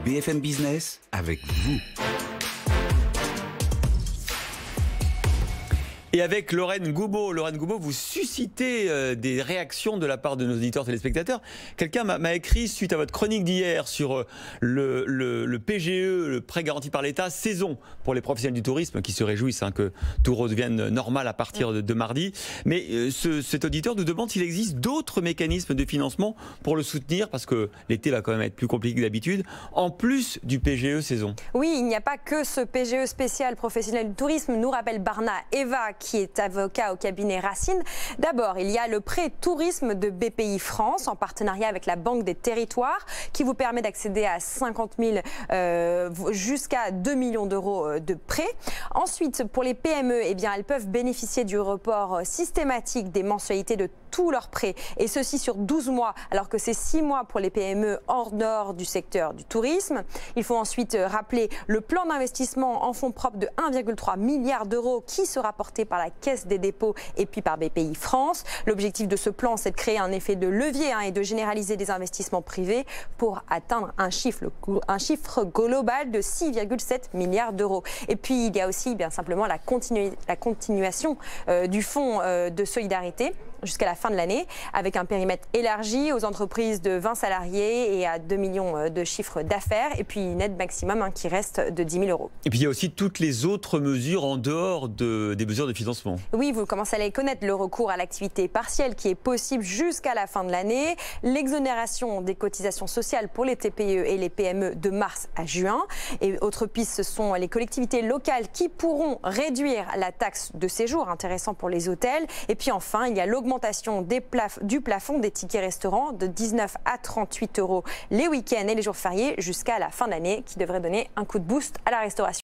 BFM Business avec vous. Et avec Lorraine Goubeau. Lorraine Goubeau, vous suscitez des réactions de la part de nos auditeurs téléspectateurs. Quelqu'un m'a écrit suite à votre chronique d'hier sur le PGE, le prêt garanti par l'État, saison pour les professionnels du tourisme qui se réjouissent que tout redevienne normal à partir de mardi. Mais cet auditeur nous demande s'il existe d'autres mécanismes de financement pour le soutenir, parce que l'été va quand même être plus compliqué que d'habitude, en plus du PGE saison. Oui, il n'y a pas que ce PGE spécial professionnel du tourisme, nous rappelle Barna Eva, qui est avocat au cabinet Racine. D'abord, il y a le prêt tourisme de BPI France en partenariat avec la Banque des Territoires qui vous permet d'accéder à 50 000 jusqu'à 2 millions d'euros de prêts. Ensuite, pour les PME, eh bien, elles peuvent bénéficier du report systématique des mensualités de tous leurs prêts, et ceci sur 12 mois, alors que c'est 6 mois pour les PME hors dehors du secteur du tourisme. Il faut ensuite rappeler le plan d'investissement en fonds propres de 1,3 milliard d'euros qui sera porté par la Caisse des dépôts et puis par BPI France. L'objectif de ce plan, c'est de créer un effet de levier et de généraliser des investissements privés pour atteindre un chiffre global de 6,7 milliards d'euros. Et puis, il y a aussi bien simplement la continuation du fonds de solidarité jusqu'à la fin de l'année, avec un périmètre élargi aux entreprises de 20 salariés et à 2 millions de chiffre d'affaires, et puis une aide maximum qui reste de 10 000 euros. Et puis il y a aussi toutes les autres mesures en dehors des mesures de financement. Oui, vous commencez à les connaître, le recours à l'activité partielle qui est possible jusqu'à la fin de l'année, l'exonération des cotisations sociales pour les TPE et les PME de mars à juin. Et autre piste, ce sont les collectivités locales qui pourront réduire la taxe de séjour, intéressant pour les hôtels. Et puis enfin, il y a l'augmentation du plafond des tickets restaurants de 19 à 38 euros les week-ends et les jours fériés jusqu'à la fin de l'année, qui devrait donner un coup de boost à la restauration.